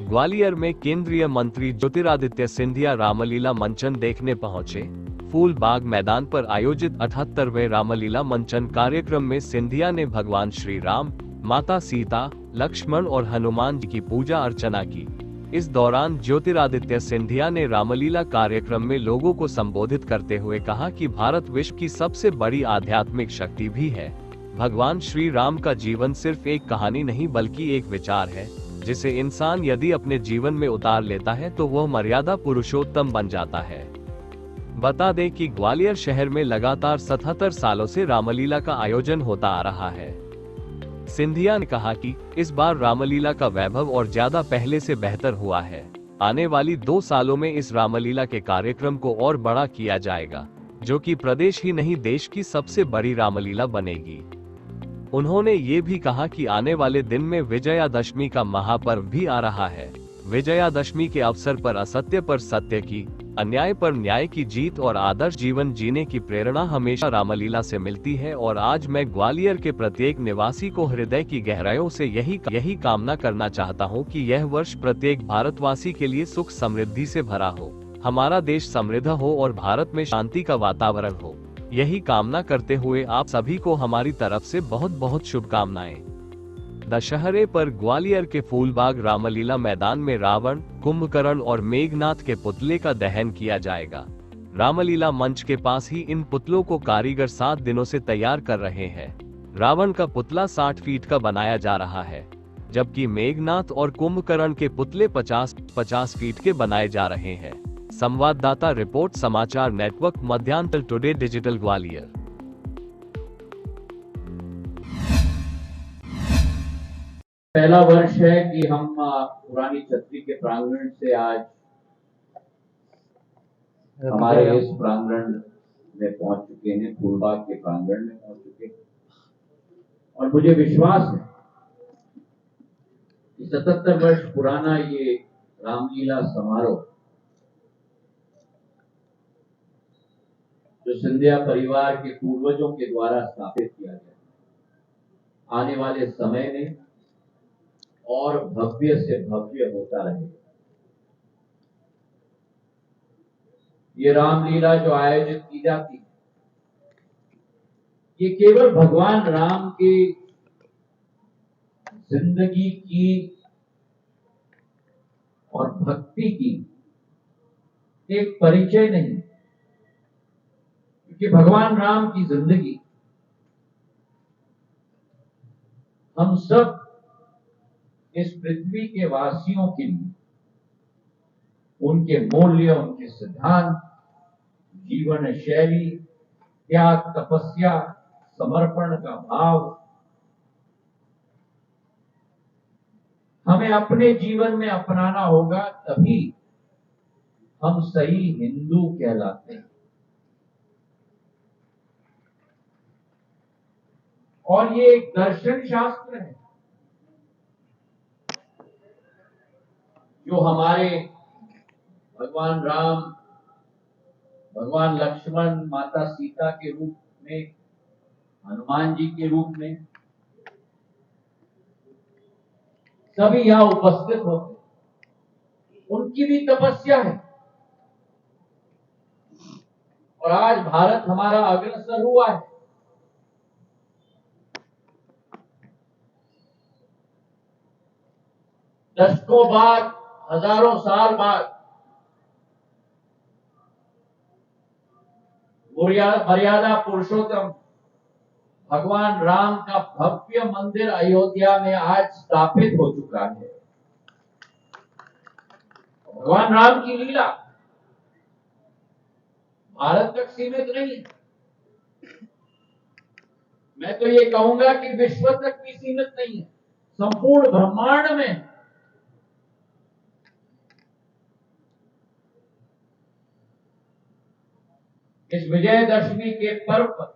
ग्वालियर में केंद्रीय मंत्री ज्योतिरादित्य सिंधिया रामलीला मंचन देखने पहुंचे। फूल बाग मैदान पर आयोजित 78वें रामलीला मंचन कार्यक्रम में सिंधिया ने भगवान श्री राम, माता सीता, लक्ष्मण और हनुमान जी की पूजा अर्चना की। इस दौरान ज्योतिरादित्य सिंधिया ने रामलीला कार्यक्रम में लोगों को संबोधित करते हुए कहा कि भारत विश्व की सबसे बड़ी आध्यात्मिक शक्ति भी है। भगवान श्री राम का जीवन सिर्फ एक कहानी नहीं बल्कि एक विचार है, जिसे इंसान यदि अपने जीवन में उतार लेता है तो वह मर्यादा पुरुषोत्तम बन जाता है। बता दें कि ग्वालियर शहर में लगातार 77 सालों से रामलीला का आयोजन होता आ रहा है। सिंधिया ने कहा कि इस बार रामलीला का वैभव और ज्यादा पहले से बेहतर हुआ है। आने वाली 2 सालों में इस रामलीला के कार्यक्रम को और बड़ा किया जाएगा, जो कि प्रदेश ही नहीं देश की सबसे बड़ी रामलीला बनेगी। उन्होंने ये भी कहा कि आने वाले दिन में विजयादशमी का महापर्व भी आ रहा है। विजयादशमी के अवसर पर असत्य पर सत्य की, अन्याय पर न्याय की जीत और आदर्श जीवन जीने की प्रेरणा हमेशा रामलीला से मिलती है और आज मैं ग्वालियर के प्रत्येक निवासी को हृदय की गहराइयों से यही कामना करना चाहता हूं कि यह वर्ष प्रत्येक भारतवासी के लिए सुख समृद्धि से भरा हो, हमारा देश समृद्ध हो और भारत में शांति का वातावरण हो। यही कामना करते हुए आप सभी को हमारी तरफ से बहुत बहुत शुभकामनाएं। दशहरे पर ग्वालियर के फूलबाग रामलीला मैदान में रावण, कुंभकर्ण और मेघनाथ के पुतले का दहन किया जाएगा। रामलीला मंच के पास ही इन पुतलों को कारीगर 7 दिनों से तैयार कर रहे हैं। रावण का पुतला 60 फीट का बनाया जा रहा है, जबकि मेघनाथ और कुंभकर्ण के पुतले 50 फीट के बनाए जा रहे हैं। संवाददाता रिपोर्ट, समाचार network Madhyanchal today digital Gwalior. पहला वर्ष है कि हम पुरानी छतरी के प्रांगण से आज हमारे इस प्रांगण में पहुंच चुके हैं, फूलबाग के प्रांगण में पहुंच चुके हैं और मुझे विश्वास है कि 77 वर्ष पुराना ये रामलीला समारोह जो सिंधिया परिवार के पूर्वजों के द्वारा स्थापित किया गया, आने वाले समय में और भव्य से भव्य होता रहेगा। ये रामलीला जो आयोजित की जाती है, ये केवल भगवान राम की जिंदगी की और भक्ति की एक परिचय नहीं, कि भगवान राम की जिंदगी हम सब इस पृथ्वी के वासियों के लिए, उनके मूल्य, उनके सिद्धांत, जीवन शैली, त्याग, तपस्या, समर्पण का भाव हमें अपने जीवन में अपनाना होगा, तभी हम सही हिंदू कहलाते हैं। और ये एक दर्शन शास्त्र है जो हमारे भगवान राम, भगवान लक्ष्मण, माता सीता के रूप में, हनुमान जी के रूप में सभी यहां उपस्थित होते, उनकी भी तपस्या है और आज भारत हमारा अग्रसर हुआ है। दशकों बाद, हजारों साल बाद मर्यादा पुरुषोत्तम भगवान राम का भव्य मंदिर अयोध्या में आज स्थापित हो चुका है। भगवान राम की लीला भारत तक सीमित नहीं है, मैं तो ये कहूंगा कि विश्व तक भी सीमित नहीं है, संपूर्ण ब्रह्मांड में। इस विजयदशमी के पर्व पर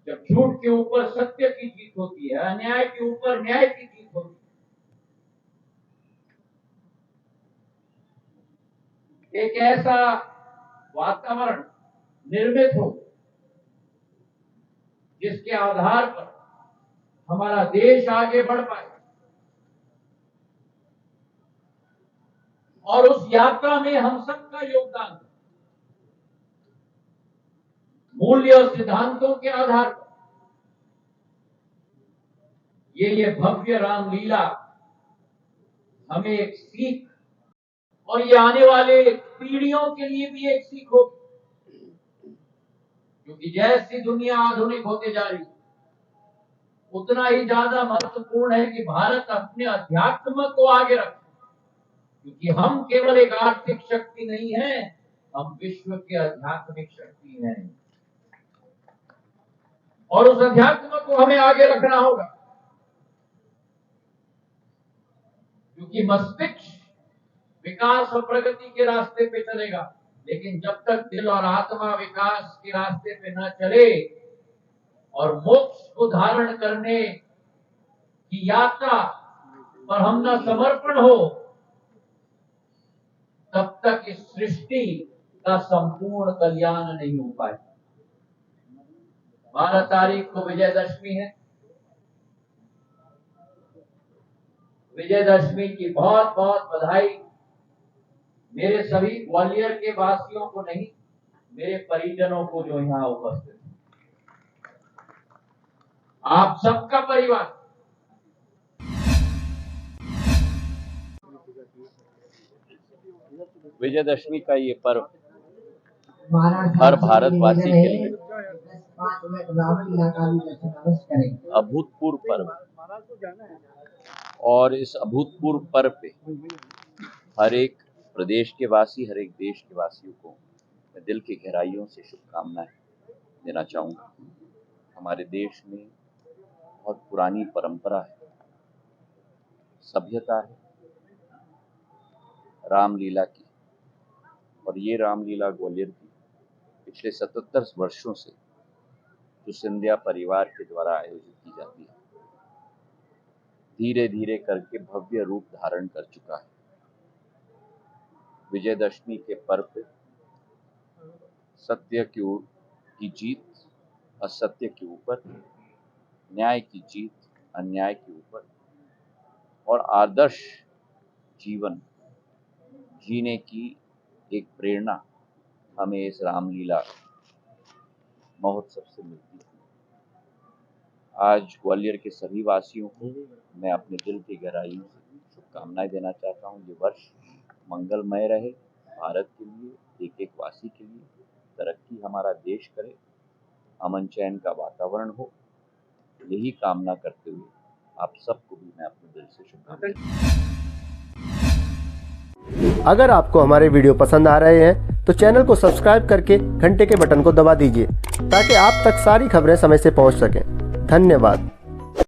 जब झूठ के ऊपर सत्य की जीत होती है, अन्याय के ऊपर न्याय की जीत होती है, एक ऐसा वातावरण निर्मित हो जिसके आधार पर हमारा देश आगे बढ़ पाए और उस यात्रा में हम सबका योगदान मूल्य और सिद्धांतों के आधार पर ये भव्य रामलीला हमें एक सीख और ये आने वाले पीढ़ियों के लिए भी एक सीख होगी, क्योंकि जैसी दुनिया आधुनिक होते जा रही है उतना ही ज्यादा महत्वपूर्ण है कि भारत अपने अध्यात्म को आगे रखे, क्योंकि हम केवल एक आर्थिक शक्ति नहीं है, हम विश्व के आध्यात्मिक शक्ति हैं और उस अध्यात्म को हमें आगे रखना होगा, क्योंकि मस्तिष्क विकास और प्रगति के रास्ते पे चलेगा, लेकिन जब तक दिल और आत्मा विकास के रास्ते पे न चले और मोक्ष को धारण करने की यात्रा पर हम न समर्पण हो, तब तक इस सृष्टि का संपूर्ण कल्याण नहीं हो पाए। 12 तारीख को विजयदशमी है। विजयदशमी की बहुत बहुत बधाई मेरे सभी ग्वालियर के वासियों को नहीं, मेरे परिजनों को जो यहाँ उपस्थित है, आप सबका परिवार। विजयदशमी का ये पर्व हर भारतवासी के लिए अभूतपूर्व पर्व, और इस अभूतपूर्व पर्व पे हर एक प्रदेश के वासी, हर एक देश के वासियों को मैं दिल की गहराइयों से शुभकामनाएं देना चाहूँगा। हमारे देश में बहुत पुरानी परंपरा है, सभ्यता है रामलीला की, और ये रामलीला ग्वालियर की पिछले 77 वर्षों से जो सिंधिया परिवार के द्वारा आयोजित की जाती है, धीरे धीरे करके भव्य रूप धारण कर चुका है। विजयदशमी के पर्व पे सत्य की जीत असत्य के ऊपर, न्याय की जीत अन्याय के ऊपर, और आदर्श जीवन जीने की एक प्रेरणा हमें इस रामलीला महोत्सव से मिलती है। आज ग्वालियर के सभी वासियों को मैं अपने दिल की गहराइयों से शुभकामनाएं देना चाहता हूँ। ये वर्ष मंगलमय रहे भारत के लिए, एक एक वासी के लिए, तरक्की हमारा देश करे, अमन चैन का वातावरण हो, यही कामना करते हुए आप सबको भी मैं अपने दिल से शुभकामनाएं। अगर आपको हमारे वीडियो पसंद आ रहे हैं तो चैनल को सब्सक्राइब करके घंटे के बटन को दबा दीजिए ताकि आप तक सारी खबरें समय से पहुंच सकें। धन्यवाद।